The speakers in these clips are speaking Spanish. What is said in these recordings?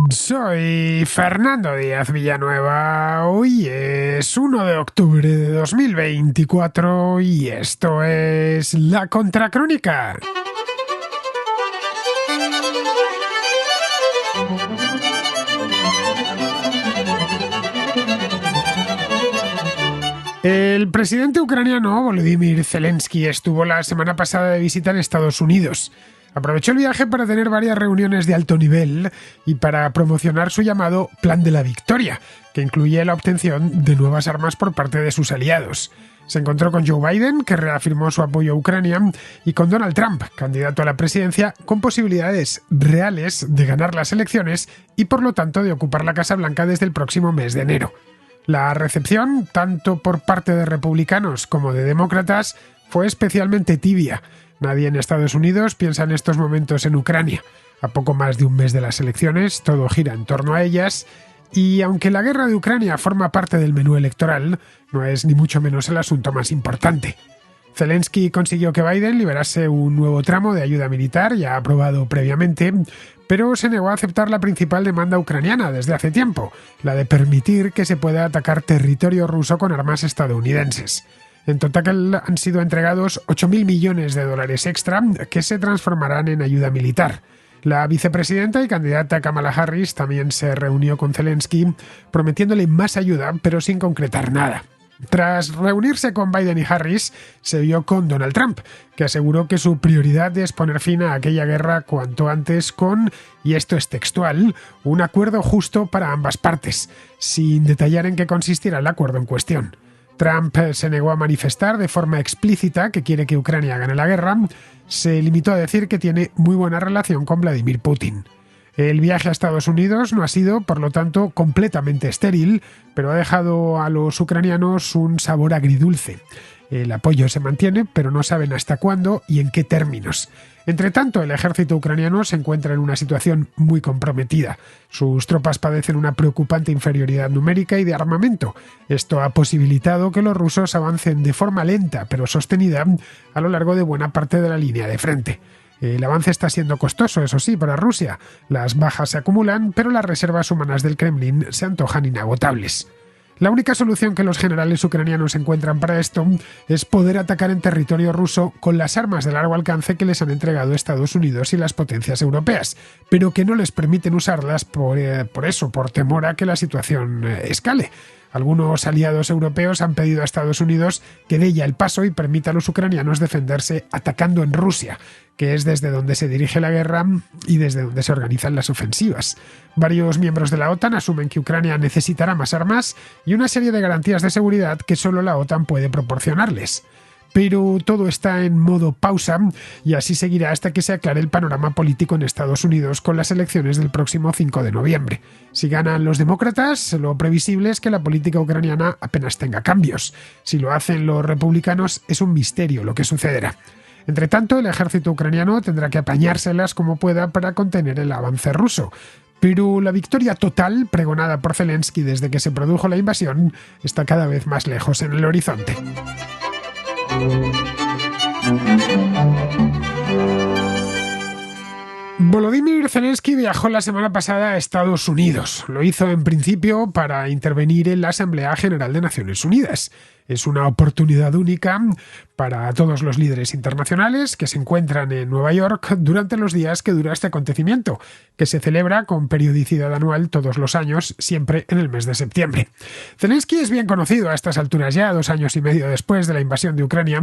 Soy Fernando Díaz Villanueva. Hoy es 1 de octubre de 2024 y esto es La Contracrónica. El presidente ucraniano Volodymyr Zelensky estuvo la semana pasada de visita en Estados Unidos. Aprovechó el viaje para tener varias reuniones de alto nivel y para promocionar su llamado Plan de la Victoria, que incluye la obtención de nuevas armas por parte de sus aliados. Se encontró con Joe Biden, que reafirmó su apoyo a Ucrania, y con Donald Trump, candidato a la presidencia, con posibilidades reales de ganar las elecciones y por lo tanto de ocupar la Casa Blanca desde el próximo mes de enero. La recepción, tanto por parte de republicanos como de demócratas, fue especialmente tibia. Nadie en Estados Unidos piensa en estos momentos en Ucrania. A poco más de un mes de las elecciones, todo gira en torno a ellas, y aunque la guerra de Ucrania forma parte del menú electoral, no es ni mucho menos el asunto más importante. Zelensky consiguió que Biden liberase un nuevo tramo de ayuda militar ya aprobado previamente, pero se negó a aceptar la principal demanda ucraniana desde hace tiempo, la de permitir que se pueda atacar territorio ruso con armas estadounidenses. En total han sido entregados 8.000 millones de dólares extra que se transformarán en ayuda militar. La vicepresidenta y candidata Kamala Harris también se reunió con Zelensky, prometiéndole más ayuda, pero sin concretar nada. Tras reunirse con Biden y Harris, se vio con Donald Trump, que aseguró que su prioridad es poner fin a aquella guerra cuanto antes con, y esto es textual, un acuerdo justo para ambas partes, sin detallar en qué consistirá el acuerdo en cuestión. Trump se negó a manifestar de forma explícita que quiere que Ucrania gane la guerra, se limitó a decir que tiene muy buena relación con Vladimir Putin. El viaje a Estados Unidos no ha sido, por lo tanto, completamente estéril, pero ha dejado a los ucranianos un sabor agridulce. El apoyo se mantiene, pero no saben hasta cuándo y en qué términos. Entre tanto, el ejército ucraniano se encuentra en una situación muy comprometida. Sus tropas padecen una preocupante inferioridad numérica y de armamento. Esto ha posibilitado que los rusos avancen de forma lenta, pero sostenida, a lo largo de buena parte de la línea de frente. El avance está siendo costoso, eso sí, para Rusia. Las bajas se acumulan, pero las reservas humanas del Kremlin se antojan inagotables. La única solución que los generales ucranianos encuentran para esto es poder atacar en territorio ruso con las armas de largo alcance que les han entregado Estados Unidos y las potencias europeas, pero que no les permiten usarlas por temor a que la situación escale. Algunos aliados europeos han pedido a Estados Unidos que dé ya el paso y permita a los ucranianos defenderse atacando en Rusia, que es desde donde se dirige la guerra y desde donde se organizan las ofensivas. Varios miembros de la OTAN asumen que Ucrania necesitará más armas y una serie de garantías de seguridad que solo la OTAN puede proporcionarles. Pero todo está en modo pausa y así seguirá hasta que se aclare el panorama político en Estados Unidos con las elecciones del próximo 5 de noviembre. Si ganan los demócratas, lo previsible es que la política ucraniana apenas tenga cambios. Si lo hacen los republicanos, es un misterio lo que sucederá. Entre tanto, el ejército ucraniano tendrá que apañárselas como pueda para contener el avance ruso. Pero la victoria total, pregonada por Zelensky desde que se produjo la invasión, está cada vez más lejos en el horizonte. Volodymyr Zelensky viajó la semana pasada a Estados Unidos. Lo hizo en principio para intervenir en la Asamblea General de Naciones Unidas. Es una oportunidad única para todos los líderes internacionales que se encuentran en Nueva York durante los días que dura este acontecimiento, que se celebra con periodicidad anual todos los años, siempre en el mes de septiembre. Zelensky es bien conocido a estas alturas ya, 2 años y medio después de la invasión de Ucrania,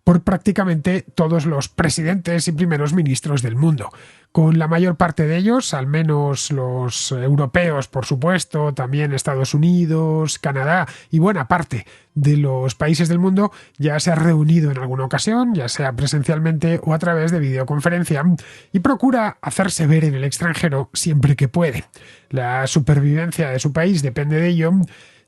por prácticamente todos los presidentes y primeros ministros del mundo. Con la mayor parte de ellos, al menos los europeos, por supuesto, también Estados Unidos, Canadá y buena parte de los países del mundo, ya se ha reunido en alguna ocasión, ya sea presencialmente o a través de videoconferencia, y procura hacerse ver en el extranjero siempre que puede. La supervivencia de su país depende de ello,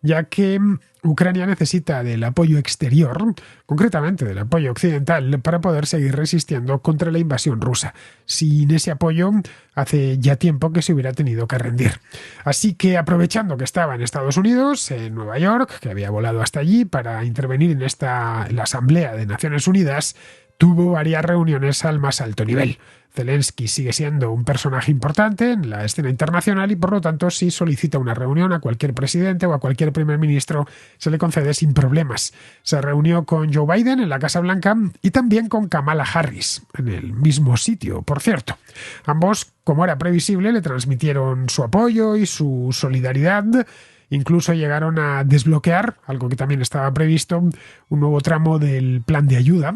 ya que Ucrania necesita del apoyo exterior, concretamente del apoyo occidental, para poder seguir resistiendo contra la invasión rusa. Sin ese apoyo, hace ya tiempo que se hubiera tenido que rendir. Así que, aprovechando que estaba en Estados Unidos, en Nueva York, que había volado hasta allí para intervenir en la Asamblea de Naciones Unidas, tuvo varias reuniones al más alto nivel. Zelensky sigue siendo un personaje importante en la escena internacional y por lo tanto si solicita una reunión a cualquier presidente o a cualquier primer ministro se le concede sin problemas. Se reunió con Joe Biden en la Casa Blanca y también con Kamala Harris, en el mismo sitio, por cierto. Ambos, como era previsible, le transmitieron su apoyo y su solidaridad. Incluso llegaron a desbloquear, algo que también estaba previsto, un nuevo tramo del plan de ayuda,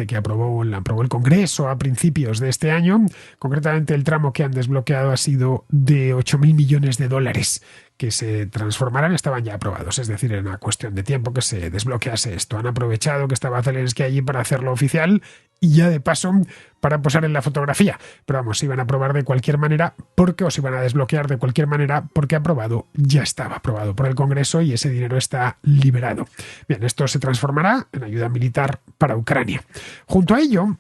que aprobó el Congreso a principios de este año. Concretamente, el tramo que han desbloqueado ha sido de 8.000 millones de dólares que se transformarán, estaban ya aprobados, es decir, era una cuestión de tiempo que se desbloquease esto. Han aprovechado que estaba Zelensky allí para hacerlo oficial y ya de paso para posar en la fotografía. Pero vamos, se iban a aprobar de cualquier manera porque os iban a desbloquear de cualquier manera porque aprobado ya estaba aprobado por el Congreso y ese dinero está liberado. Bien, esto se transformará en ayuda militar para Ucrania. Junto a ello,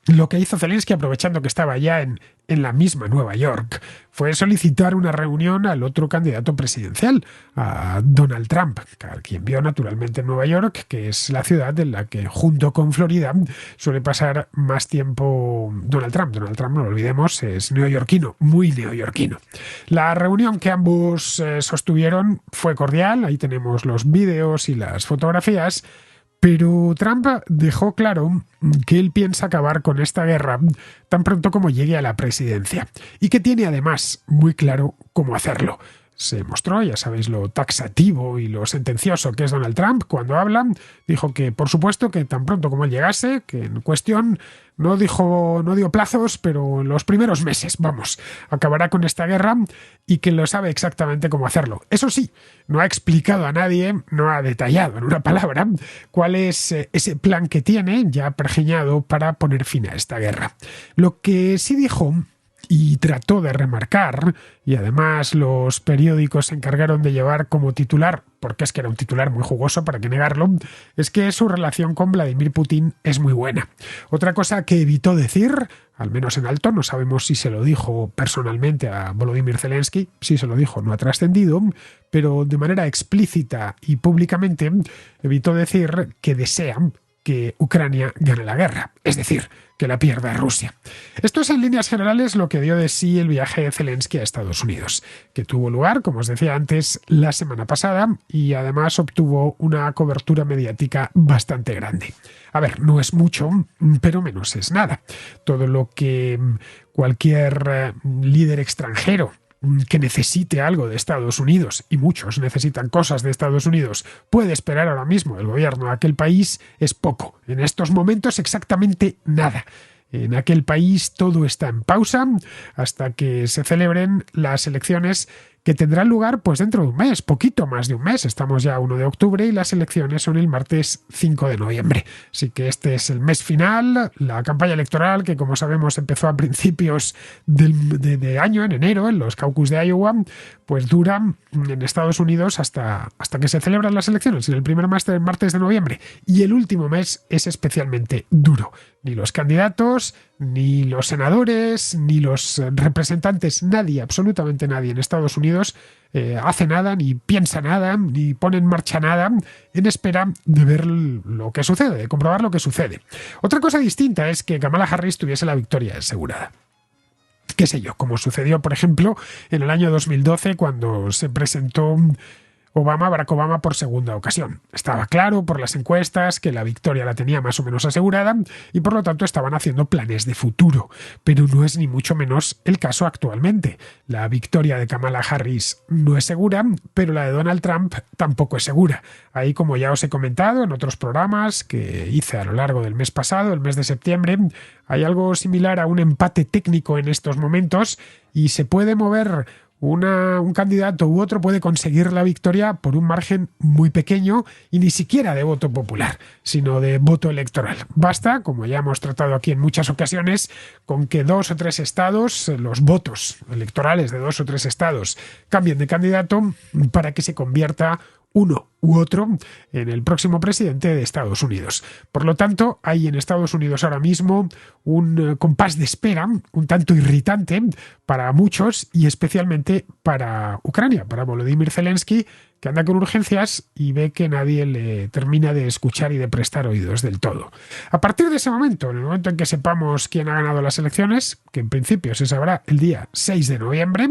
lo que hizo Zelensky, aprovechando que estaba ya en la misma Nueva York, fue solicitar una reunión al otro candidato presidencial, a Donald Trump, a quien vio naturalmente en Nueva York, que es la ciudad en la que, junto con Florida, suele pasar más tiempo Donald Trump. Donald Trump, no lo olvidemos, es neoyorquino, muy neoyorquino. La reunión que ambos sostuvieron fue cordial, ahí tenemos los vídeos y las fotografías. Pero Trump dejó claro que él piensa acabar con esta guerra tan pronto como llegue a la presidencia y que tiene además muy claro cómo hacerlo. Se mostró, ya sabéis, lo taxativo y lo sentencioso que es Donald Trump cuando habla. Dijo que, por supuesto, que tan pronto como él llegase, que en cuestión no dio plazos, pero en los primeros meses, acabará con esta guerra y que lo sabe exactamente cómo hacerlo. Eso sí, no ha explicado a nadie, no ha detallado en una palabra cuál es ese plan que tiene ya pergeñado para poner fin a esta guerra. Lo que sí dijo y trató de remarcar, y además los periódicos se encargaron de llevar como titular, porque es que era un titular muy jugoso, para qué negarlo, es que su relación con Vladimir Putin es muy buena. Otra cosa que evitó decir, al menos en alto, no sabemos si se lo dijo personalmente a Volodymyr Zelensky, si se lo dijo no ha trascendido, pero de manera explícita y públicamente evitó decir que desea que Ucrania gane la guerra, es decir, que la pierda Rusia. Esto es en líneas generales lo que dio de sí el viaje de Zelensky a Estados Unidos, que tuvo lugar, como os decía antes, la semana pasada y además obtuvo una cobertura mediática bastante grande. A ver, no es mucho, pero menos es nada. Todo lo que cualquier líder extranjero que necesite algo de Estados Unidos, y muchos necesitan cosas de Estados Unidos, puede esperar ahora mismo el gobierno de aquel país, es poco. En estos momentos exactamente nada. En aquel país todo está en pausa hasta que se celebren las elecciones que tendrán lugar pues dentro de un mes, poquito más de un mes. Estamos ya a 1 de octubre y las elecciones son el martes 5 de noviembre. Así que este es el mes final, la campaña electoral que, como sabemos, empezó a principios de año, en enero, en los caucus de Iowa, pues dura en Estados Unidos hasta que se celebran las elecciones, en el primer martes de noviembre. Y el último mes es especialmente duro. Ni los candidatos, ni los senadores, ni los representantes, nadie, absolutamente nadie en Estados Unidos hace nada, ni piensa nada, ni pone en marcha nada en espera de ver lo que sucede, de comprobar lo que sucede. Otra cosa distinta es que Kamala Harris tuviese la victoria asegurada. Qué sé yo, como sucedió, por ejemplo, en el año 2012 cuando se presentó Barack Obama por segunda ocasión. Estaba claro por las encuestas que la victoria la tenía más o menos asegurada y por lo tanto estaban haciendo planes de futuro. Pero no es ni mucho menos el caso actualmente. La victoria de Kamala Harris no es segura, pero la de Donald Trump tampoco es segura. Ahí, como ya os he comentado en otros programas que hice a lo largo del mes pasado, el mes de septiembre, hay algo similar a un empate técnico en estos momentos y se puede mover un candidato u otro puede conseguir la victoria por un margen muy pequeño y ni siquiera de voto popular, sino de voto electoral. Basta, como ya hemos tratado aquí en muchas ocasiones, con que 2 o 3 estados, los votos electorales de 2 o 3 estados cambien de candidato para que se convierta 1 u otro en el próximo presidente de Estados Unidos. Por lo tanto, hay en Estados Unidos ahora mismo un compás de espera un tanto irritante para muchos y especialmente para Ucrania, para Volodymyr Zelensky, que anda con urgencias y ve que nadie le termina de escuchar y de prestar oídos del todo. A partir de ese momento, en el momento en que sepamos quién ha ganado las elecciones, que en principio se sabrá el día 6 de noviembre,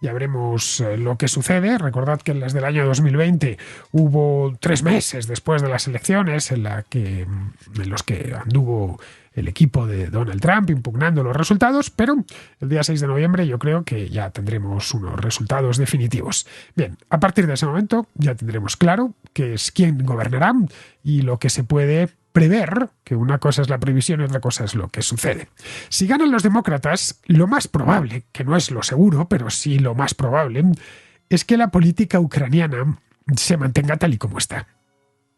ya veremos lo que sucede. Recordad que en las del año 2020 hubo 3 meses después de las elecciones en los que anduvo el equipo de Donald Trump impugnando los resultados, pero el día 6 de noviembre yo creo que ya tendremos unos resultados definitivos. Bien, a partir de ese momento ya tendremos claro qué es quién gobernará y lo que se puede prever, que una cosa es la previsión y otra cosa es lo que sucede. Si ganan los demócratas, lo más probable, que no es lo seguro, pero sí lo más probable, es que la política ucraniana se mantenga tal y como está.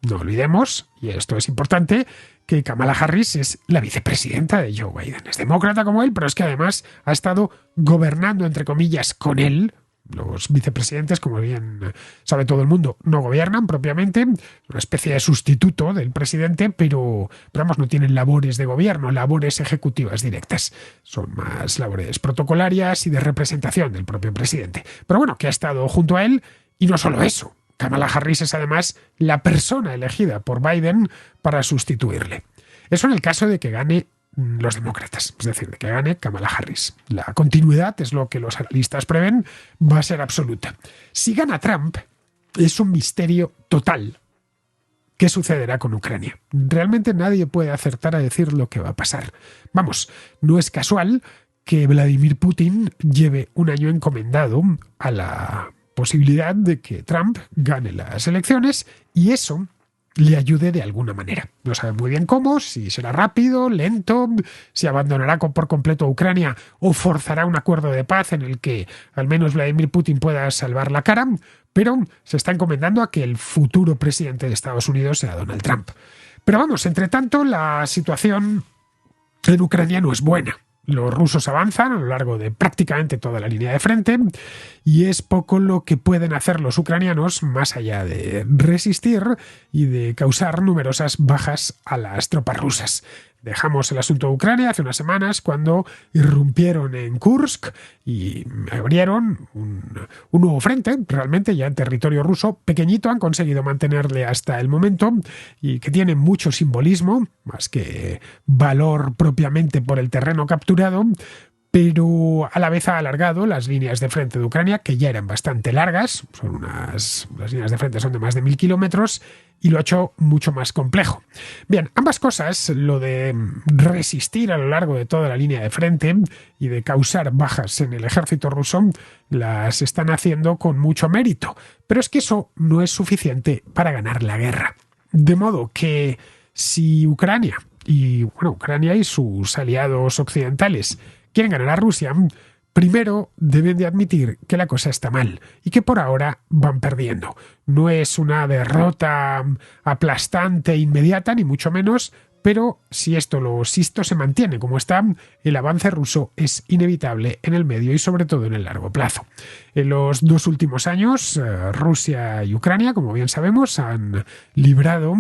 No olvidemos, y esto es importante, que Kamala Harris es la vicepresidenta de Joe Biden. Es demócrata como él, pero es que además ha estado gobernando, entre comillas, con él. Los vicepresidentes, como bien sabe todo el mundo, no gobiernan propiamente, una especie de sustituto del presidente, pero vamos, no tienen labores de gobierno, labores ejecutivas directas. Son más labores protocolarias y de representación del propio presidente. Pero bueno, que ha estado junto a él, y no solo eso. Kamala Harris es además la persona elegida por Biden para sustituirle. Eso en el caso de que gane los demócratas, es decir, de que gane Kamala Harris. La continuidad, es lo que los analistas prevén, va a ser absoluta. Si gana Trump, es un misterio total qué sucederá con Ucrania. Realmente nadie puede acertar a decir lo que va a pasar. Vamos, no es casual que Vladimir Putin lleve un año encomendado a la posibilidad de que Trump gane las elecciones y eso le ayude de alguna manera. No sabe muy bien cómo, si será rápido, lento, si abandonará por completo a Ucrania o forzará un acuerdo de paz en el que al menos Vladimir Putin pueda salvar la cara, pero se está encomendando a que el futuro presidente de Estados Unidos sea Donald Trump. Pero vamos, entre tanto, la situación en Ucrania no es buena. Los rusos avanzan a lo largo de prácticamente toda la línea de frente y es poco lo que pueden hacer los ucranianos más allá de resistir y de causar numerosas bajas a las tropas rusas. Dejamos el asunto de Ucrania hace unas semanas cuando irrumpieron en Kursk y abrieron un nuevo frente, realmente ya en territorio ruso, pequeñito, han conseguido mantenerle hasta el momento y que tiene mucho simbolismo, más que valor propiamente por el terreno capturado, pero a la vez ha alargado las líneas de frente de Ucrania, que ya eran bastante largas, las líneas de frente son de más de 1000 kilómetros, y lo ha hecho mucho más complejo. Bien, ambas cosas, lo de resistir a lo largo de toda la línea de frente y de causar bajas en el ejército ruso, las están haciendo con mucho mérito, pero es que eso no es suficiente para ganar la guerra. De modo que si Ucrania y sus aliados occidentales quieren ganar a Rusia, primero deben de admitir que la cosa está mal y que por ahora van perdiendo. No es una derrota aplastante e inmediata, ni mucho menos, pero si esto se mantiene como está, el avance ruso es inevitable en el medio y sobre todo en el largo plazo. En los 2 últimos años, Rusia y Ucrania, como bien sabemos, han librado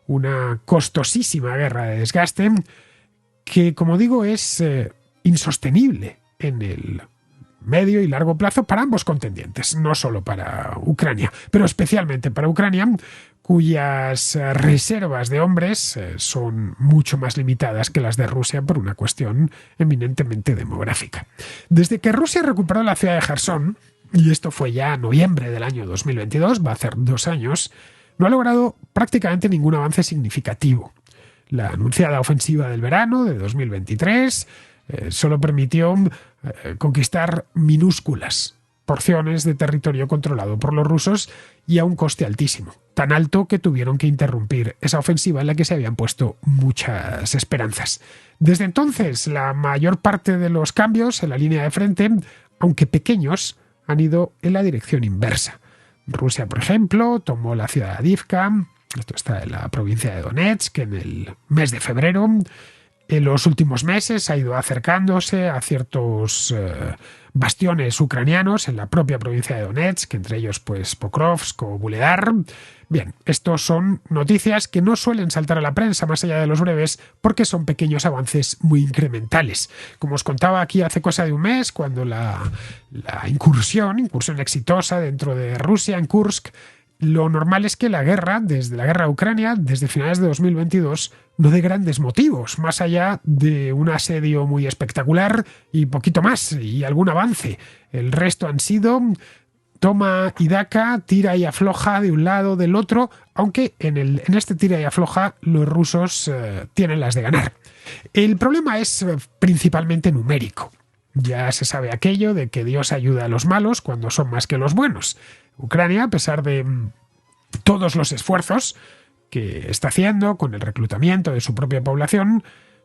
una costosísima guerra de desgaste que, como digo, es insostenible en el medio y largo plazo para ambos contendientes, no solo para Ucrania, pero especialmente para Ucrania, cuyas reservas de hombres son mucho más limitadas que las de Rusia por una cuestión eminentemente demográfica. Desde que Rusia recuperó la ciudad de Jersón, y esto fue ya en noviembre del año 2022, va a hacer 2 años, no ha logrado prácticamente ningún avance significativo. La anunciada ofensiva del verano de 2023 solo permitió conquistar minúsculas porciones de territorio controlado por los rusos y a un coste altísimo, tan alto que tuvieron que interrumpir esa ofensiva en la que se habían puesto muchas esperanzas. Desde entonces, la mayor parte de los cambios en la línea de frente, aunque pequeños, han ido en la dirección inversa. Rusia, por ejemplo, tomó la ciudad de Avdiivka, esto está en la provincia de Donetsk, en el mes de febrero, En los últimos meses ha ido acercándose a ciertos bastiones ucranianos en la propia provincia de Donetsk, entre ellos pues Pokrovsk o Vuhledar. Bien, estos son noticias que no suelen saltar a la prensa más allá de los breves porque son pequeños avances muy incrementales. Como os contaba aquí hace cosa de un mes, cuando la incursión exitosa dentro de Rusia en Kursk, lo normal es que la guerra a Ucrania, desde finales de 2022, no dé grandes motivos, más allá de un asedio muy espectacular y poquito más, y algún avance. El resto han sido toma y daca, tira y afloja de un lado, del otro, aunque en este tira y afloja los rusos tienen las de ganar. El problema es principalmente numérico. Ya se sabe aquello de que Dios ayuda a los malos cuando son más que los buenos. Ucrania, a pesar de todos los esfuerzos que está haciendo con el reclutamiento de su propia población,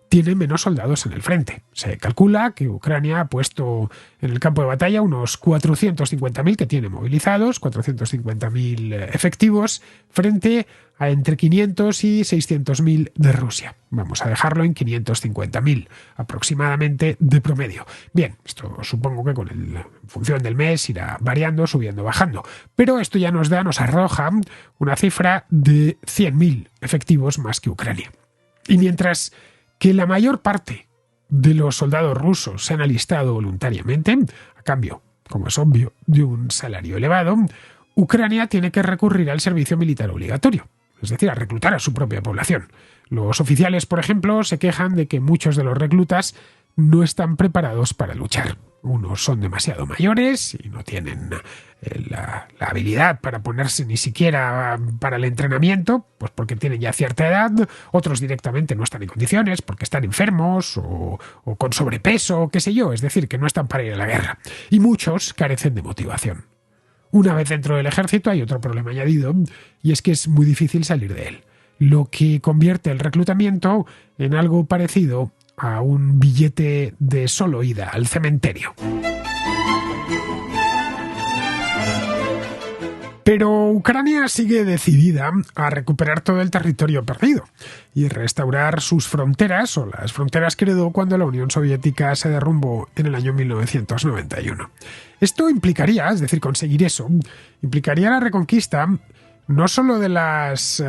tiene menos soldados en el frente. Se calcula que Ucrania ha puesto en el campo de batalla unos 450.000 que tiene movilizados, 450.000 efectivos, frente a entre 500 y 600.000 de Rusia. Vamos a dejarlo en 550.000 aproximadamente de promedio. Bien, esto supongo que en función del mes irá variando, subiendo, bajando. Pero esto ya nos arroja una cifra de 100.000 efectivos más que Ucrania. Y mientras que la mayor parte de los soldados rusos se han alistado voluntariamente, a cambio, como es obvio, de un salario elevado, Ucrania tiene que recurrir al servicio militar obligatorio, es decir, a reclutar a su propia población. Los oficiales, por ejemplo, se quejan de que muchos de los reclutas no están preparados para luchar. Unos son demasiado mayores y no tienen la habilidad para ponerse ni siquiera para el entrenamiento, pues porque tienen ya cierta edad. Otros directamente no están en condiciones porque están enfermos o con sobrepeso, qué sé yo, es decir, que no están para ir a la guerra. Y muchos carecen de motivación. Una vez dentro del ejército hay otro problema añadido, y es que es muy difícil salir de él, lo que convierte el reclutamiento en algo parecido a un billete de solo ida al cementerio. Pero Ucrania sigue decidida a recuperar todo el territorio perdido y restaurar sus fronteras, o las fronteras que heredó cuando la Unión Soviética se derrumbó en el año 1991. Esto implicaría, es decir, conseguir eso, implicaría la reconquista no solo de las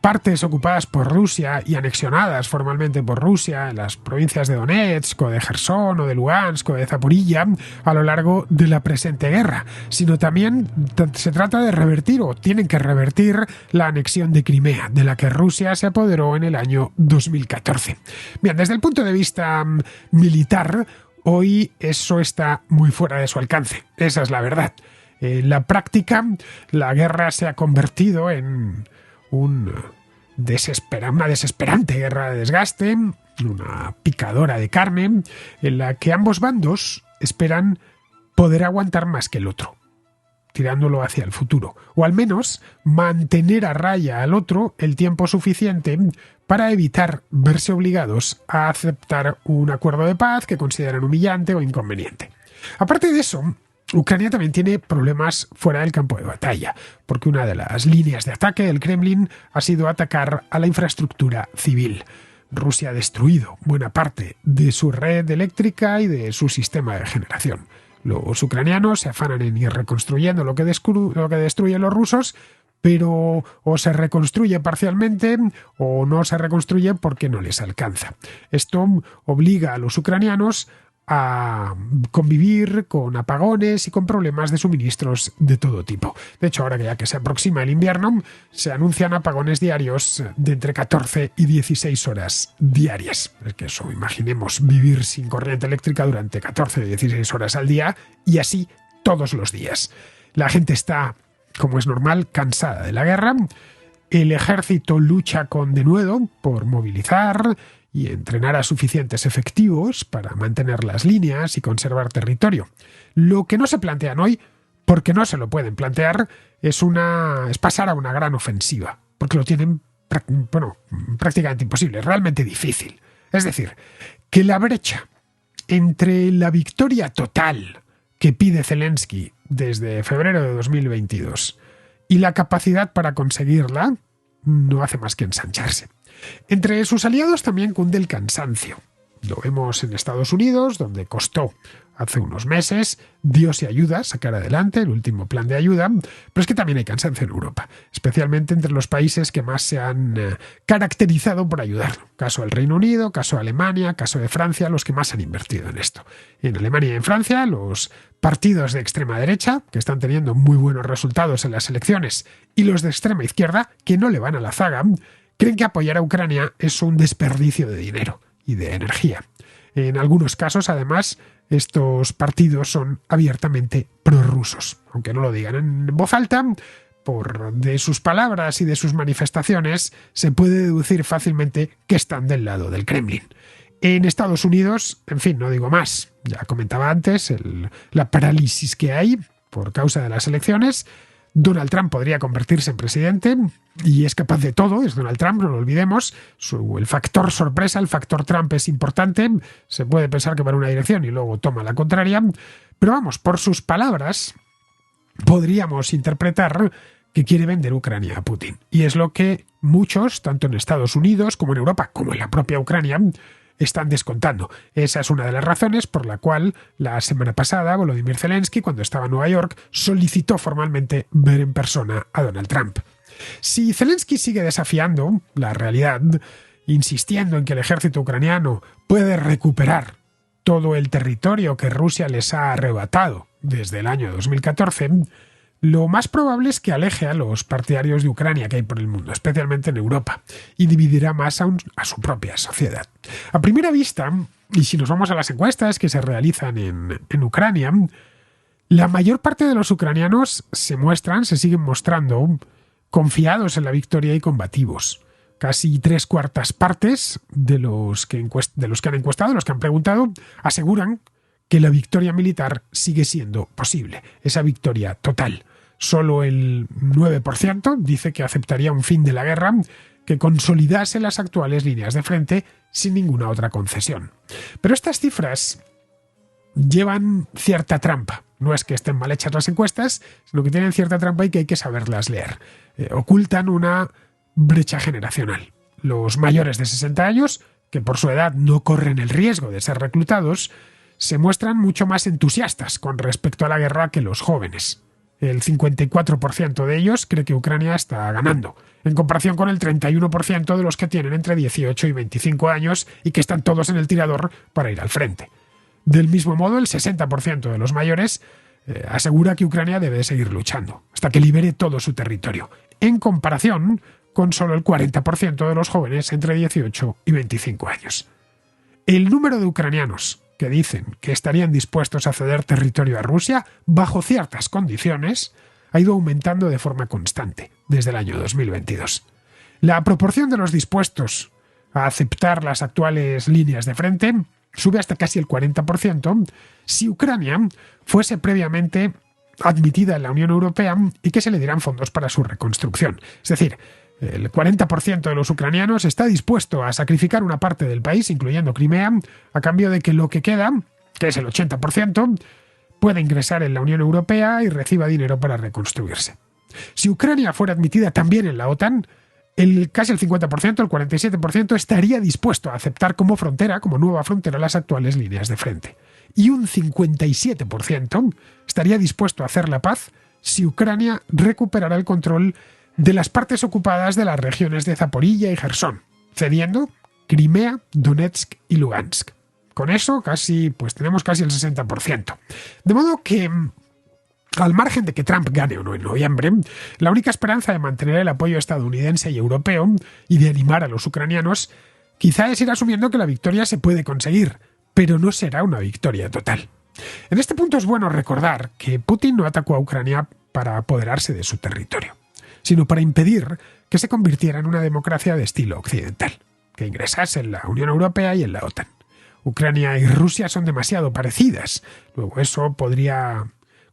partes ocupadas por Rusia y anexionadas formalmente por Rusia en las provincias de Donetsk o de Jersón o de Lugansk o de Zaporilla a lo largo de la presente guerra, sino también se trata de revertir o tienen que revertir la anexión de Crimea, de la que Rusia se apoderó en el año 2014. Bien, desde el punto de vista militar, hoy eso está muy fuera de su alcance, esa es la verdad. En la práctica, la guerra se ha convertido en una desesperante guerra de desgaste, una picadora de carne, en la que ambos bandos esperan poder aguantar más que el otro, tirándolo hacia el futuro, o al menos mantener a raya al otro el tiempo suficiente para evitar verse obligados a aceptar un acuerdo de paz que consideran humillante o inconveniente. Aparte de eso, Ucrania también tiene problemas fuera del campo de batalla, porque una de las líneas de ataque del Kremlin ha sido atacar a la infraestructura civil. Rusia ha destruido buena parte de su red eléctrica y de su sistema de generación. Los ucranianos se afanan en ir reconstruyendo lo que destruyen los rusos, pero o se reconstruye parcialmente o no se reconstruye porque no les alcanza. Esto obliga a los ucranianos a convivir con apagones y con problemas de suministros de todo tipo. De hecho, ahora que ya que se aproxima el invierno, se anuncian apagones diarios de entre 14 y 16 horas diarias. Es que eso, imaginemos vivir sin corriente eléctrica durante 14 o 16 horas al día y así todos los días. La gente está, como es normal, cansada de la guerra. El ejército lucha con denuedo por movilizar y entrenar a suficientes efectivos para mantener las líneas y conservar territorio. Lo que no se plantean hoy, porque no se lo pueden plantear, es pasar a una gran ofensiva, porque lo tienen prácticamente imposible, realmente difícil. Es decir, que la brecha entre la victoria total que pide Zelensky desde febrero de 2022 y la capacidad para conseguirla no hace más que ensancharse. Entre sus aliados también cunde el cansancio. Lo vemos en Estados Unidos, donde costó hace unos meses, Dios y ayuda, sacar adelante el último plan de ayuda, pero es que también hay cansancio en Europa, especialmente entre los países que más se han caracterizado por ayudarlo. Caso del Reino Unido, caso de Alemania, caso de Francia, los que más han invertido en esto. En Alemania y en Francia, los partidos de extrema derecha, que están teniendo muy buenos resultados en las elecciones, y los de extrema izquierda, que no le van a la zaga, creen que apoyar a Ucrania es un desperdicio de dinero y de energía. En algunos casos, además, estos partidos son abiertamente prorrusos, aunque no lo digan en voz alta. De sus palabras y de sus manifestaciones se puede deducir fácilmente que están del lado del Kremlin. En Estados Unidos, en fin, no digo más, ya comentaba antes la parálisis que hay por causa de las elecciones. Donald Trump podría convertirse en presidente y es capaz de todo, es Donald Trump, no lo olvidemos. El factor sorpresa, el factor Trump es importante. Se puede pensar que va en una dirección y luego toma la contraria. Pero vamos, por sus palabras podríamos interpretar que quiere vender Ucrania a Putin. Y es lo que muchos, tanto en Estados Unidos como en Europa, como en la propia Ucrania, están descontando. Esa es una de las razones por la cual la semana pasada Volodymyr Zelensky, cuando estaba en Nueva York, solicitó formalmente ver en persona a Donald Trump. Si Zelensky sigue desafiando la realidad, insistiendo en que el ejército ucraniano puede recuperar todo el territorio que Rusia les ha arrebatado desde el año 2014, lo más probable es que aleje a los partidarios de Ucrania que hay por el mundo, especialmente en Europa, y dividirá más aún a su propia sociedad. A primera vista, y si nos vamos a las encuestas que se realizan en Ucrania, la mayor parte de los ucranianos se siguen mostrando confiados en la victoria y combativos. Casi 3/4 partes de los que han encuestado, los que han preguntado, aseguran que la victoria militar sigue siendo posible, esa victoria total. Solo el 9% dice que aceptaría un fin de la guerra que consolidase las actuales líneas de frente sin ninguna otra concesión. Pero estas cifras llevan cierta trampa. No es que estén mal hechas las encuestas, sino que tienen cierta trampa y que hay que saberlas leer. Ocultan una brecha generacional. Los mayores de 60 años, que por su edad no corren el riesgo de ser reclutados, se muestran mucho más entusiastas con respecto a la guerra que los jóvenes. El 54% de ellos cree que Ucrania está ganando, en comparación con el 31% de los que tienen entre 18 y 25 años y que están todos en el tirador para ir al frente. Del mismo modo, el 60% de los mayores asegura que Ucrania debe seguir luchando hasta que libere todo su territorio, en comparación con solo el 40% de los jóvenes entre 18 y 25 años. El número de ucranianos que dicen que estarían dispuestos a ceder territorio a Rusia bajo ciertas condiciones ha ido aumentando de forma constante desde el año 2022. La proporción de los dispuestos a aceptar las actuales líneas de frente sube hasta casi el 40% si Ucrania fuese previamente admitida en la Unión Europea y que se le dieran fondos para su reconstrucción. Es decir, el 40% de los ucranianos está dispuesto a sacrificar una parte del país, incluyendo Crimea, a cambio de que lo que queda, que es el 80%, pueda ingresar en la Unión Europea y reciba dinero para reconstruirse. Si Ucrania fuera admitida también en la OTAN, casi el 50%, el 47%, estaría dispuesto a aceptar como nueva frontera, las actuales líneas de frente. Y un 57% estaría dispuesto a hacer la paz si Ucrania recuperara el control de las partes ocupadas de las regiones de Zaporilla y Jersón, cediendo Crimea, Donetsk y Lugansk. Con eso tenemos casi el 60%. De modo que, al margen de que Trump gane o no en noviembre, la única esperanza de mantener el apoyo estadounidense y europeo y de animar a los ucranianos quizá es ir asumiendo que la victoria se puede conseguir, pero no será una victoria total. En este punto es bueno recordar que Putin no atacó a Ucrania para apoderarse de su territorio, sino para impedir que se convirtiera en una democracia de estilo occidental, que ingresase en la Unión Europea y en la OTAN. Ucrania y Rusia son demasiado parecidas. Luego eso podría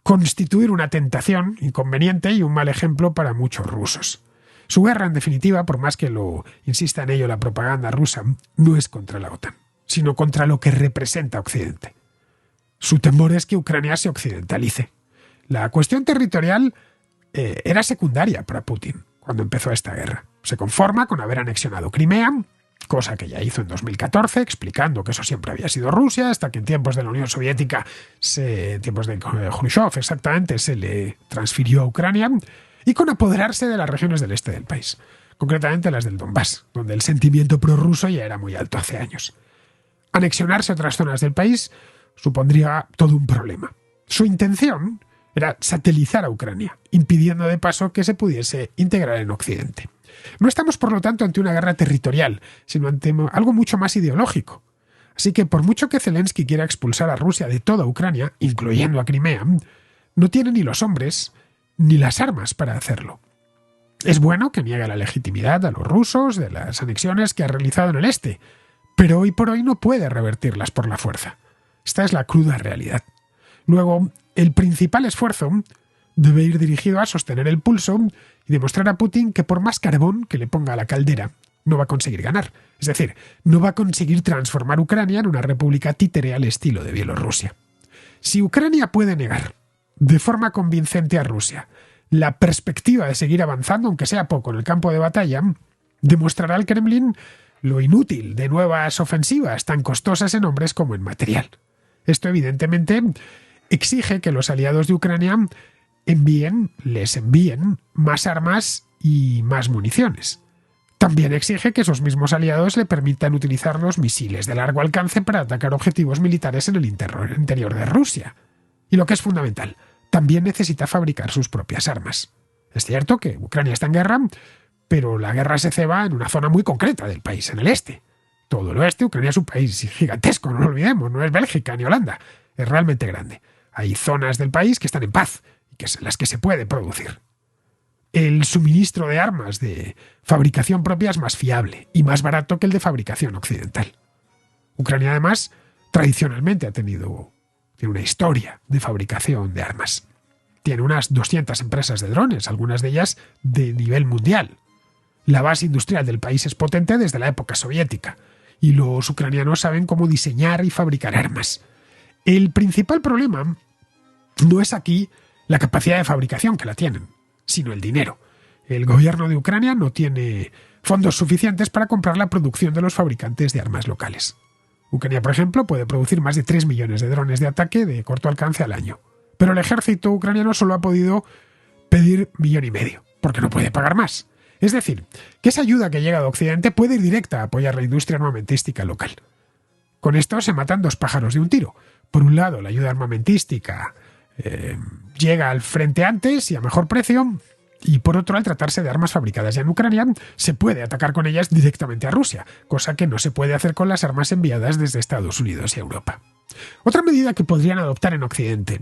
constituir una tentación inconveniente y un mal ejemplo para muchos rusos. Su guerra, en definitiva, por más que lo insista en ello la propaganda rusa, no es contra la OTAN, sino contra lo que representa Occidente. Su temor es que Ucrania se occidentalice. La cuestión territorial era secundaria para Putin cuando empezó esta guerra. Se conforma con haber anexionado Crimea, cosa que ya hizo en 2014, explicando que eso siempre había sido Rusia, hasta que en tiempos de la Unión Soviética, en tiempos de Khrushchev exactamente, se le transfirió a Ucrania, y con apoderarse de las regiones del este del país, concretamente las del Donbass, donde el sentimiento prorruso ya era muy alto hace años. Anexionarse a otras zonas del país supondría todo un problema. Su intención era satelizar a Ucrania, impidiendo de paso que se pudiese integrar en Occidente. No estamos, por lo tanto, ante una guerra territorial, sino ante algo mucho más ideológico. Así que, por mucho que Zelensky quiera expulsar a Rusia de toda Ucrania, incluyendo a Crimea, no tiene ni los hombres ni las armas para hacerlo. Es bueno que niegue la legitimidad a los rusos de las anexiones que ha realizado en el este, pero hoy por hoy no puede revertirlas por la fuerza. Esta es la cruda realidad. Luego, el principal esfuerzo debe ir dirigido a sostener el pulso y demostrar a Putin que por más carbón que le ponga a la caldera, no va a conseguir ganar. Es decir, no va a conseguir transformar Ucrania en una república títere al estilo de Bielorrusia. Si Ucrania puede negar de forma convincente a Rusia la perspectiva de seguir avanzando, aunque sea poco, en el campo de batalla, demostrará al Kremlin lo inútil de nuevas ofensivas tan costosas en hombres como en material. Esto, evidentemente, exige que los aliados de Ucrania les envíen más armas y más municiones. También exige que esos mismos aliados le permitan utilizar los misiles de largo alcance para atacar objetivos militares en el interior de Rusia. Y lo que es fundamental, también necesita fabricar sus propias armas. Es cierto que Ucrania está en guerra, pero la guerra se ceba en una zona muy concreta del país, en el este. Todo el oeste, Ucrania es un país gigantesco, no lo olvidemos, no es Bélgica ni Holanda, es realmente grande. Hay zonas del país que están en paz y en las que se puede producir. El suministro de armas de fabricación propia es más fiable y más barato que el de fabricación occidental. Ucrania, además, tradicionalmente tiene una historia de fabricación de armas. Tiene unas 200 empresas de drones, algunas de ellas de nivel mundial. La base industrial del país es potente desde la época soviética, y los ucranianos saben cómo diseñar y fabricar armas. El principal problema no es aquí la capacidad de fabricación, que la tienen, sino el dinero. El gobierno de Ucrania no tiene fondos suficientes para comprar la producción de los fabricantes de armas locales. Ucrania, por ejemplo, puede producir más de 3 millones de drones de ataque de corto alcance al año. Pero el ejército ucraniano solo ha podido pedir 1,5 millones, porque no puede pagar más. Es decir, que esa ayuda que llega de Occidente puede ir directa a apoyar la industria armamentística local. Con esto se matan dos pájaros de un tiro. Por un lado, la ayuda armamentística llega al frente antes y a mejor precio, y por otro, al tratarse de armas fabricadas ya en Ucrania, se puede atacar con ellas directamente a Rusia, cosa que no se puede hacer con las armas enviadas desde Estados Unidos y Europa. Otra medida que podrían adoptar en Occidente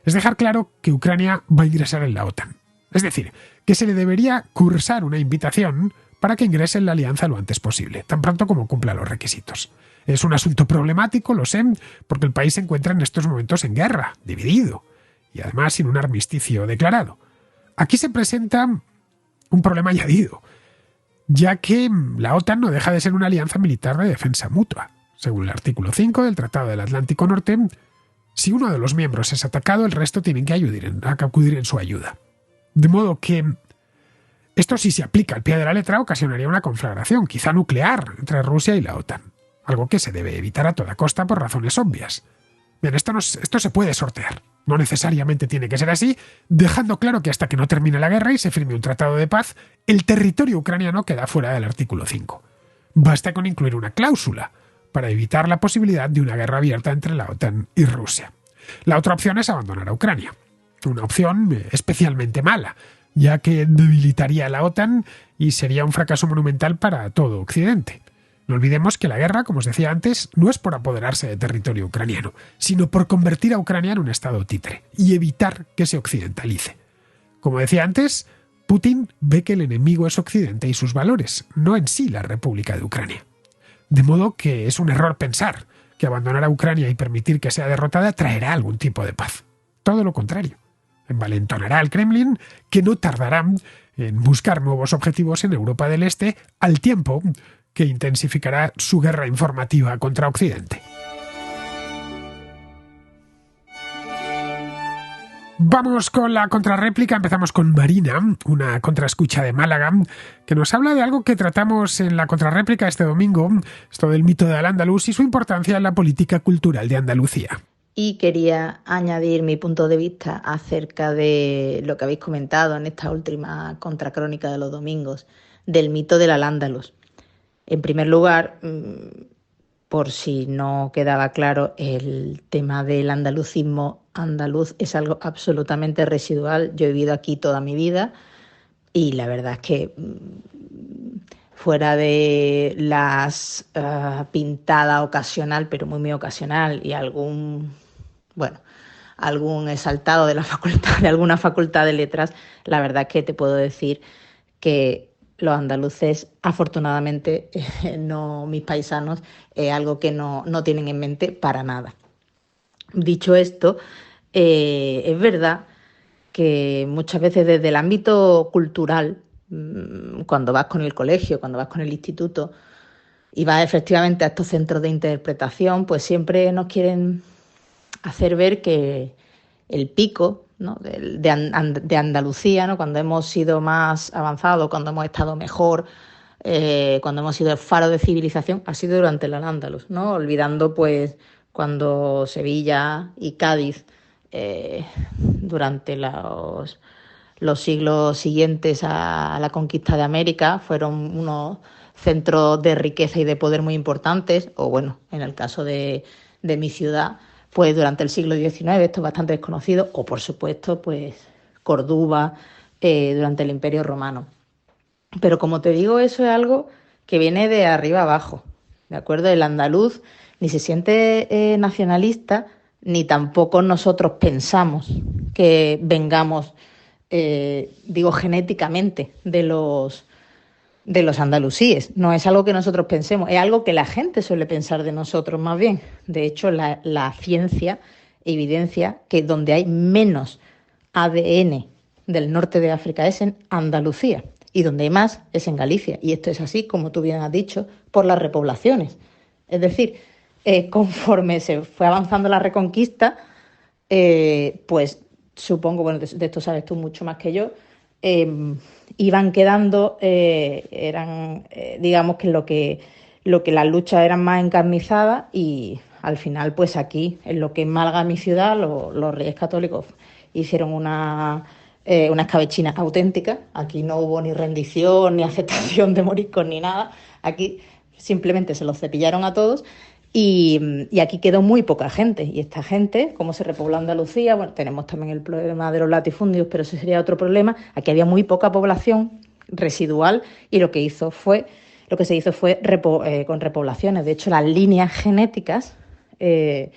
es dejar claro que Ucrania va a ingresar en la OTAN. Es decir, que se le debería cursar una invitación para que ingrese en la alianza lo antes posible, tan pronto como cumpla los requisitos. Es un asunto problemático, lo sé, porque el país se encuentra en estos momentos en guerra, dividido, y además sin un armisticio declarado. Aquí se presenta un problema añadido, ya que la OTAN no deja de ser una alianza militar de defensa mutua. Según el artículo 5 del Tratado del Atlántico Norte, si uno de los miembros es atacado, el resto tienen que acudir en su ayuda. De modo que esto, si se aplica al pie de la letra, ocasionaría una conflagración, quizá nuclear, entre Rusia y la OTAN, algo que se debe evitar a toda costa por razones obvias. Bien, esto se puede sortear. No necesariamente tiene que ser así, dejando claro que hasta que no termine la guerra y se firme un tratado de paz, el territorio ucraniano queda fuera del artículo 5. Basta con incluir una cláusula para evitar la posibilidad de una guerra abierta entre la OTAN y Rusia. La otra opción es abandonar a Ucrania. Una opción especialmente mala, ya que debilitaría a la OTAN y sería un fracaso monumental para todo Occidente. No olvidemos que la guerra, como os decía antes, no es por apoderarse de territorio ucraniano, sino por convertir a Ucrania en un estado títere y evitar que se occidentalice. Como decía antes, Putin ve que el enemigo es Occidente y sus valores, no en sí la República de Ucrania. De modo que es un error pensar que abandonar a Ucrania y permitir que sea derrotada traerá algún tipo de paz. Todo lo contrario. Envalentonará al Kremlin, que no tardará en buscar nuevos objetivos en Europa del Este, al tiempo que intensificará su guerra informativa contra Occidente. Vamos con la contrarréplica, empezamos con Marina, una contraescucha de Málaga, que nos habla de algo que tratamos en la contrarréplica este domingo, esto del mito de Al-Ándalus y su importancia en la política cultural de Andalucía. Y quería añadir mi punto de vista acerca de lo que habéis comentado en esta última contracrónica de los domingos, del mito del Al-Ándalus. En primer lugar, por si no quedaba claro, el tema del andalucismo andaluz es algo absolutamente residual. Yo he vivido aquí toda mi vida y la verdad es que fuera de las pintada ocasional, pero muy ocasional, y algún exaltado de la facultad, de alguna facultad de letras, la verdad es que te puedo decir que los andaluces, afortunadamente, no mis paisanos, es algo que no tienen en mente para nada. Dicho esto, es verdad que muchas veces desde el ámbito cultural, cuando vas con el colegio, cuando vas con el instituto y vas efectivamente a estos centros de interpretación, pues siempre nos quieren hacer ver que el pico, ¿no?, de Andalucía, ¿no?, cuando hemos sido más avanzados, cuando hemos estado mejor, cuando hemos sido el faro de civilización, ha sido durante el Al-Ándalus, ¿no?, olvidando pues cuando Sevilla y Cádiz, durante los siglos siguientes a la conquista de América, fueron unos centros de riqueza y de poder muy importantes, o bueno, en el caso de mi ciudad, pues durante el siglo XIX, esto es bastante desconocido, o por supuesto, pues Córdoba, durante el Imperio Romano. Pero como te digo, eso es algo que viene de arriba abajo, ¿de acuerdo? El andaluz ni se siente nacionalista, ni tampoco nosotros pensamos que vengamos, genéticamente de los andalusíes. No es algo que nosotros pensemos, es algo que la gente suele pensar de nosotros más bien. De hecho, la ciencia evidencia que donde hay menos ADN del norte de África es en Andalucía y donde hay más es en Galicia. Y esto es así, como tú bien has dicho, por las repoblaciones. Es decir, conforme se fue avanzando la Reconquista, pues supongo, bueno, de esto sabes tú mucho más que yo, iban quedando, digamos que lo que las luchas eran más encarnizadas, y al final, pues aquí, en lo que es Málaga, mi ciudad, los Reyes Católicos hicieron una escabechina auténtica. Aquí no hubo ni rendición, ni aceptación de moriscos, ni nada. Aquí simplemente se los cepillaron a todos. Y aquí quedó muy poca gente. Y esta gente, ¿cómo se repobló Andalucía? Bueno, tenemos también el problema de los latifundios, pero ese sería otro problema. Aquí había muy poca población residual y lo que se hizo fue con repoblaciones. De hecho, las líneas genéticas de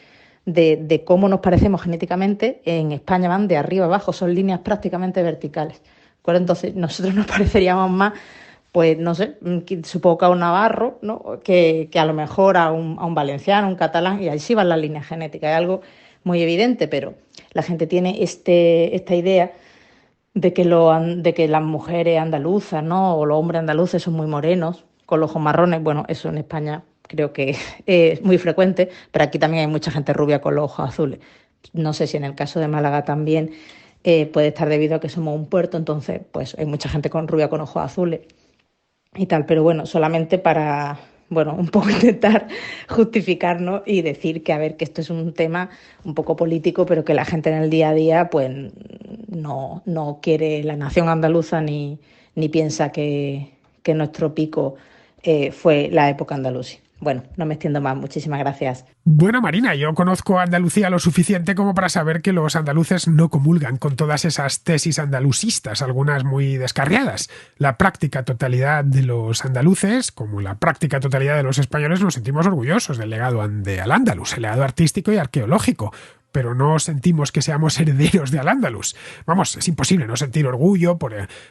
cómo nos parecemos genéticamente en España van de arriba abajo, son líneas prácticamente verticales. ¿Acuerdo? Entonces, nosotros nos pareceríamos más, pues no sé, supongo que a un navarro, ¿no?, que a lo mejor a un valenciano, un catalán, y ahí sí van las líneas genéticas. Es algo muy evidente, pero la gente tiene esta idea de que las mujeres andaluzas, ¿no?, o los hombres andaluces son muy morenos, con los ojos marrones. Bueno, eso en España creo que es muy frecuente, pero aquí también hay mucha gente rubia con los ojos azules. No sé si en el caso de Málaga también puede estar debido a que somos un puerto, entonces pues hay mucha gente rubia con ojos azules y tal, pero bueno, solamente para, bueno, un poco intentar justificarnos y decir que, a ver, que esto es un tema un poco político, pero que la gente en el día a día pues no quiere la nación andaluza ni piensa que nuestro pico fue la época andaluza. Bueno, no me extiendo más. Muchísimas gracias. Bueno, Marina, yo conozco a Andalucía lo suficiente como para saber que los andaluces no comulgan con todas esas tesis andalusistas, algunas muy descarriadas. La práctica totalidad de los andaluces, como la práctica totalidad de los españoles, nos sentimos orgullosos del legado de Al-Ándalus, el legado artístico y arqueológico, pero no sentimos que seamos herederos de Al-Ándalus. Vamos, es imposible no sentir orgullo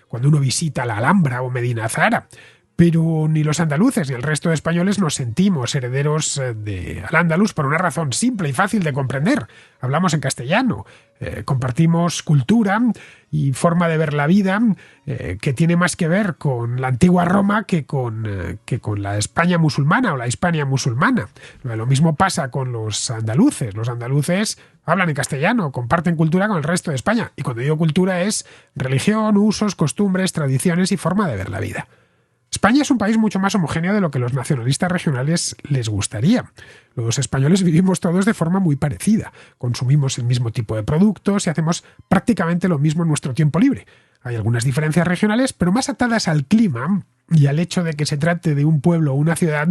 cuando uno visita la Alhambra o Medina Zahara. Pero ni los andaluces ni el resto de españoles nos sentimos herederos de Al-Ándalus por una razón simple y fácil de comprender. Hablamos en castellano, compartimos cultura y forma de ver la vida que tiene más que ver con la antigua Roma que con la España musulmana o la Hispania musulmana. Lo mismo pasa con los andaluces. Los andaluces hablan en castellano, comparten cultura con el resto de España. Y cuando digo cultura es religión, usos, costumbres, tradiciones y forma de ver la vida. España es un país mucho más homogéneo de lo que los nacionalistas regionales les gustaría. Los españoles vivimos todos de forma muy parecida. Consumimos el mismo tipo de productos y hacemos prácticamente lo mismo en nuestro tiempo libre. Hay algunas diferencias regionales, pero más atadas al clima y al hecho de que se trate de un pueblo o una ciudad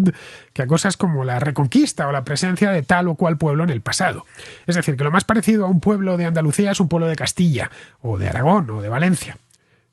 que a cosas como la reconquista o la presencia de tal o cual pueblo en el pasado. Es decir, que lo más parecido a un pueblo de Andalucía es un pueblo de Castilla, o de Aragón, o de Valencia.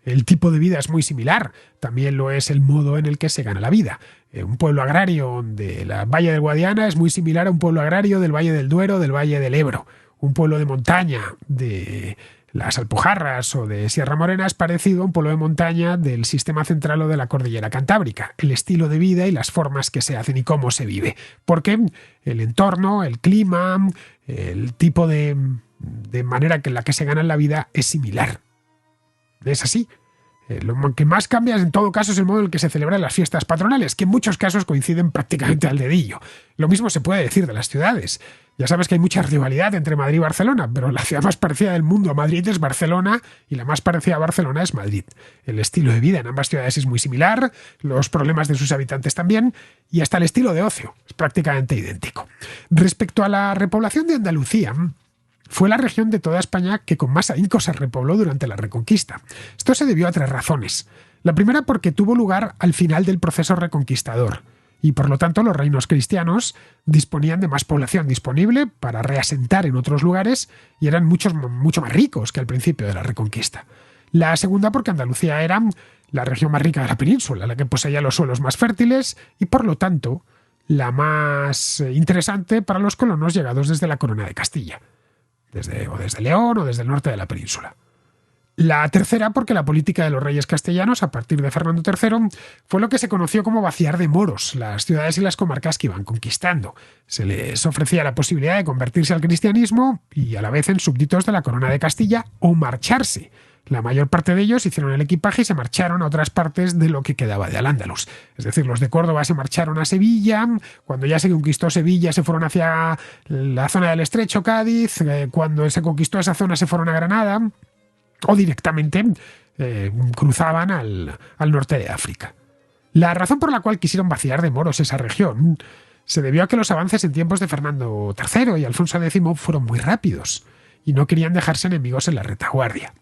El tipo de vida es muy similar, también lo es el modo en el que se gana la vida. Un pueblo agrario de la Valle del Guadiana es muy similar a un pueblo agrario del Valle del Duero o del Valle del Ebro. Un pueblo de montaña de las Alpujarras o de Sierra Morena es parecido a un pueblo de montaña del sistema central o de la Cordillera Cantábrica. El estilo de vida y las formas que se hacen y cómo se vive. Porque el entorno, el clima, el tipo de manera en la que se gana la vida es similar. Es así. Lo que más cambia en todo caso es el modo en el que se celebran las fiestas patronales, que en muchos casos coinciden prácticamente al dedillo. Lo mismo se puede decir de las ciudades. Ya sabes que hay mucha rivalidad entre Madrid y Barcelona, pero la ciudad más parecida del mundo a Madrid es Barcelona y la más parecida a Barcelona es Madrid. El estilo de vida en ambas ciudades es muy similar, los problemas de sus habitantes también, y hasta el estilo de ocio es prácticamente idéntico. Respecto a la repoblación de Andalucía, fue la región de toda España que con más ahínco se repobló durante la Reconquista. Esto se debió a 3 razones. La primera porque tuvo lugar al final del proceso reconquistador y por lo tanto los reinos cristianos disponían de más población disponible para reasentar en otros lugares y eran mucho más ricos que al principio de la Reconquista. La segunda porque Andalucía era la región más rica de la península, la que poseía los suelos más fértiles y por lo tanto la más interesante para los colonos llegados desde la Corona de Castilla. Desde León o desde el norte de la península. La tercera porque la política de los reyes castellanos a partir de Fernando III fue lo que se conoció como vaciar de moros las ciudades y las comarcas que iban conquistando. Se les ofrecía la posibilidad de convertirse al cristianismo y a la vez en súbditos de la Corona de Castilla o marcharse. La mayor parte de ellos hicieron el equipaje y se marcharon a otras partes de lo que quedaba de Al-Ándalus. Es decir, los de Córdoba se marcharon a Sevilla, cuando ya se conquistó Sevilla se fueron hacia la zona del Estrecho, Cádiz, cuando se conquistó esa zona se fueron a Granada o directamente cruzaban al norte de África. La razón por la cual quisieron vaciar de moros esa región se debió a que los avances en tiempos de Fernando III y Alfonso X fueron muy rápidos y no querían dejarse enemigos en la retaguardia.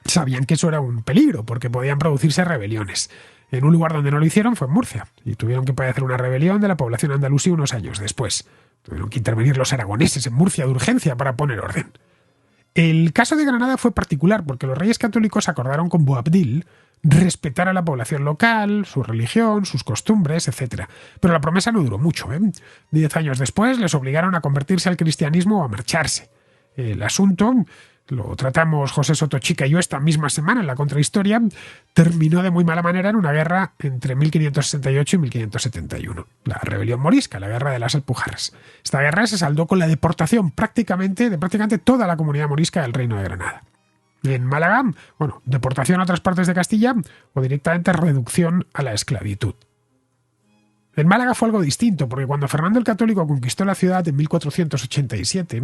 Sabían que eso era un peligro, porque podían producirse rebeliones. En un lugar donde no lo hicieron fue en Murcia, y tuvieron que padecer una rebelión de la población andalusí unos años después. Tuvieron que intervenir los aragoneses en Murcia de urgencia para poner orden. El caso de Granada fue particular, porque los reyes católicos acordaron con Boabdil respetar a la población local, su religión, sus costumbres, etc. Pero la promesa no duró mucho. 10 años después les obligaron a convertirse al cristianismo o a marcharse. El asunto lo tratamos José Sotochica y yo esta misma semana en la Contrahistoria, terminó de muy mala manera en una guerra entre 1568 y 1571. La rebelión morisca, la guerra de las Alpujarras. Esta guerra se saldó con la deportación de prácticamente toda la comunidad morisca del Reino de Granada. En Málaga, deportación a otras partes de Castilla o directamente reducción a la esclavitud. En Málaga fue algo distinto, porque cuando Fernando el Católico conquistó la ciudad en 1487,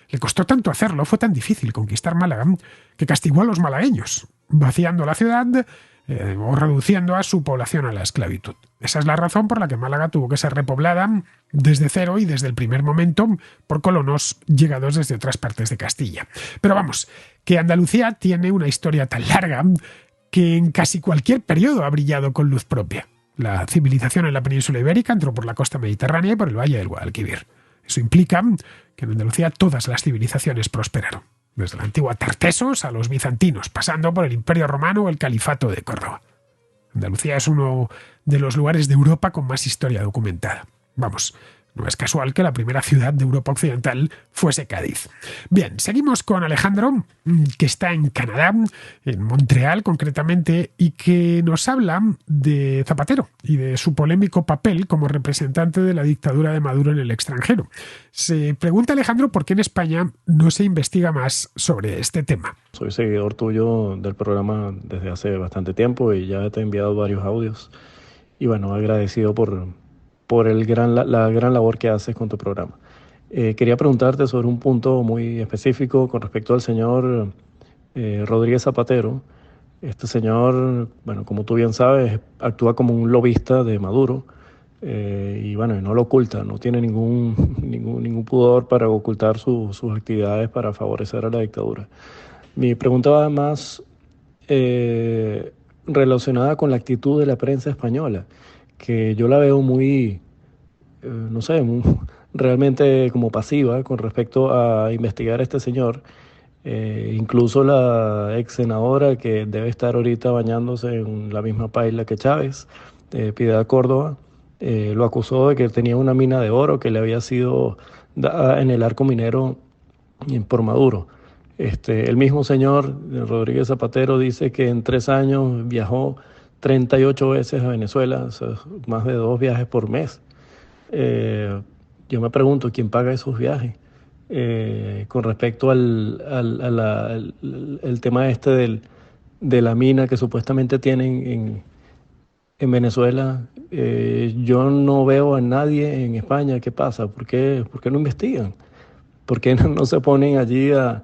le costó tanto hacerlo, fue tan difícil conquistar Málaga, que castigó a los malagueños, vaciando la ciudad o reduciendo a su población a la esclavitud. Esa es la razón por la que Málaga tuvo que ser repoblada desde cero y desde el primer momento por colonos llegados desde otras partes de Castilla. Pero vamos, que Andalucía tiene una historia tan larga que en casi cualquier periodo ha brillado con luz propia. La civilización en la península ibérica entró por la costa mediterránea y por el valle del Guadalquivir. Eso implica que en Andalucía todas las civilizaciones prosperaron, desde la antigua Tartesos a los bizantinos, pasando por el Imperio Romano o el Califato de Córdoba. Andalucía es uno de los lugares de Europa con más historia documentada. Vamos, No es casual que la primera ciudad de Europa Occidental fuese Cádiz. Bien, seguimos con Alejandro, que está en Canadá, en Montreal concretamente, y que nos habla de Zapatero y de su polémico papel como representante de la dictadura de Maduro en el extranjero. Se pregunta Alejandro por qué en España no se investiga más sobre este tema. Soy seguidor tuyo del programa desde hace bastante tiempo y ya te he enviado varios audios. Y bueno, agradecido por la gran labor que haces con tu programa. Quería preguntarte sobre un punto muy específico con respecto al señor Rodríguez Zapatero. Este señor, bueno, como tú bien sabes, actúa como un lobista de Maduro y bueno, no lo oculta, no tiene ningún pudor para ocultar sus actividades para favorecer a la dictadura. Mi pregunta va más relacionada con la actitud de la prensa española, que yo la veo muy, no sé, realmente como pasiva con respecto a investigar a este señor. Incluso la ex senadora que debe estar ahorita bañándose en la misma paila que Chávez, Piedad Córdoba, lo acusó de que tenía una mina de oro que le había sido dada en el arco minero por Maduro. El mismo señor Rodríguez Zapatero dice que en 3 años viajó 38 veces a Venezuela, o sea, más de 2 viajes por mes. Yo me pregunto, ¿quién paga esos viajes? Con respecto al tema de la mina que supuestamente tienen en Venezuela, yo no veo a nadie en España. ¿Qué pasa? ¿Por qué no investigan? ¿Por qué no se ponen allí a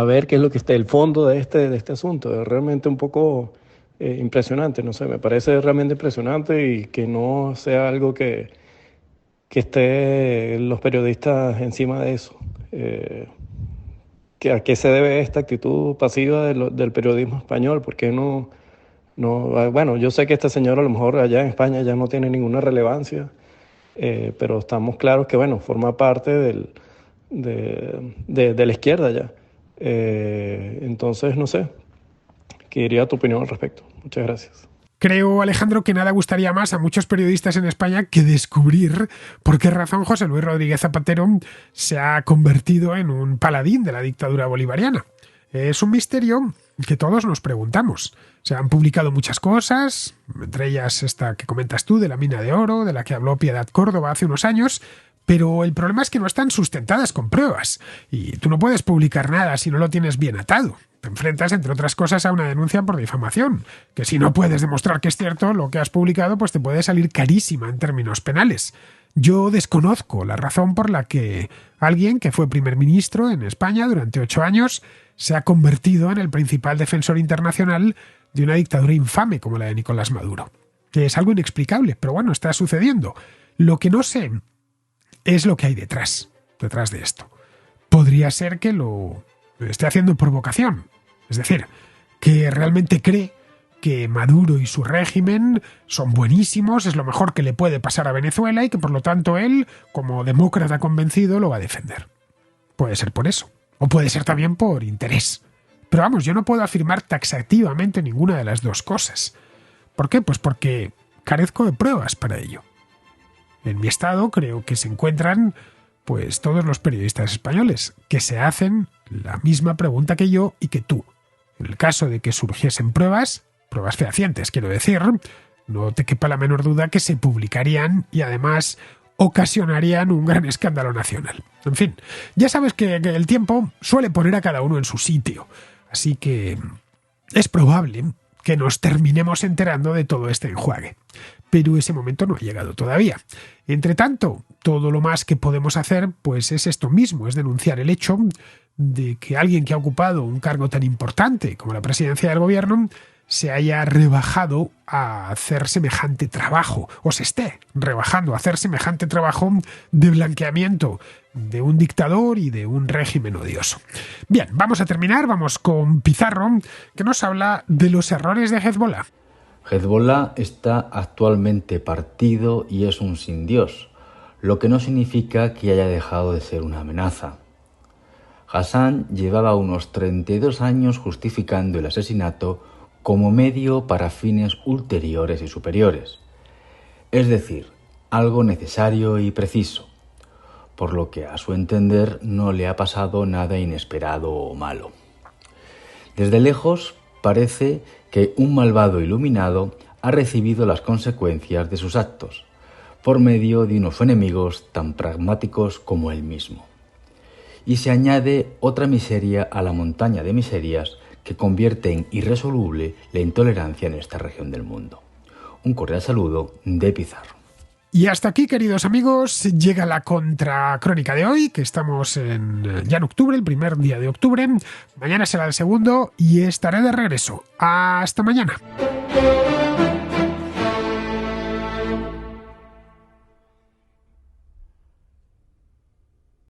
ver qué es lo que está el fondo de este asunto? Es realmente un poco impresionante, no sé, me parece realmente impresionante y que no sea algo que estén los periodistas encima de eso. ¿A qué se debe esta actitud pasiva del periodismo español? ¿Por qué no? Bueno, yo sé que este señor a lo mejor allá en España ya no tiene ninguna relevancia, pero estamos claros que, bueno, forma parte de la izquierda ya. Entonces, no sé, quería tu opinión al respecto. Muchas gracias. Creo, Alejandro, que nada gustaría más a muchos periodistas en España que descubrir por qué razón José Luis Rodríguez Zapatero se ha convertido en un paladín de la dictadura bolivariana. Es un misterio que todos nos preguntamos. Se han publicado muchas cosas, entre ellas esta que comentas tú de la mina de oro, de la que habló Piedad Córdoba hace unos años, pero el problema es que no están sustentadas con pruebas y tú no puedes publicar nada si no lo tienes bien atado. Te enfrentas, entre otras cosas, a una denuncia por difamación, que si no puedes demostrar que es cierto lo que has publicado, pues te puede salir carísima en términos penales. Yo desconozco la razón por la que alguien que fue primer ministro en España durante 8 años se ha convertido en el principal defensor internacional de una dictadura infame como la de Nicolás Maduro. Que es algo inexplicable, pero bueno, está sucediendo. Lo que no sé es lo que hay detrás de esto. Podría ser que lo esté haciendo por vocación. Es decir, que realmente cree que Maduro y su régimen son buenísimos, es lo mejor que le puede pasar a Venezuela y que por lo tanto él, como demócrata convencido, lo va a defender. Puede ser por eso. O puede ser también por interés. Pero vamos, yo no puedo afirmar taxativamente ninguna de las dos cosas. ¿Por qué? Pues porque carezco de pruebas para ello. En mi estado creo que se encuentran pues todos los periodistas españoles que se hacen la misma pregunta que yo y que tú. En el caso de que surgiesen pruebas fehacientes, quiero decir, no te quepa la menor duda que se publicarían y además ocasionarían un gran escándalo nacional. En fin, ya sabes que el tiempo suele poner a cada uno en su sitio, así que es probable que nos terminemos enterando de todo este enjuague. Pero ese momento no ha llegado todavía. Entre tanto, todo lo más que podemos hacer pues es esto mismo, es denunciar el hecho de que alguien que ha ocupado un cargo tan importante como la presidencia del gobierno se haya rebajado a hacer semejante trabajo, o se esté rebajando a hacer semejante trabajo de blanqueamiento de un dictador y de un régimen odioso. Bien, vamos a terminar, vamos con Pizarro, que nos habla de los errores de Hezbollah. Hezbollah está actualmente partido y es un sin Dios, lo que no significa que haya dejado de ser una amenaza. Hassan llevaba unos 32 años justificando el asesinato como medio para fines ulteriores y superiores. Es decir, algo necesario y preciso, por lo que a su entender no le ha pasado nada inesperado o malo. Desde lejos parece que un malvado iluminado ha recibido las consecuencias de sus actos, por medio de unos enemigos tan pragmáticos como él mismo. Y se añade otra miseria a la montaña de miserias que convierte en irresoluble la intolerancia en esta región del mundo. Un cordial saludo de Pizarro. Y hasta aquí, queridos amigos, llega la contracrónica de hoy, que estamos ya en octubre, el primer día de octubre. Mañana será el segundo y estaré de regreso. ¡Hasta mañana!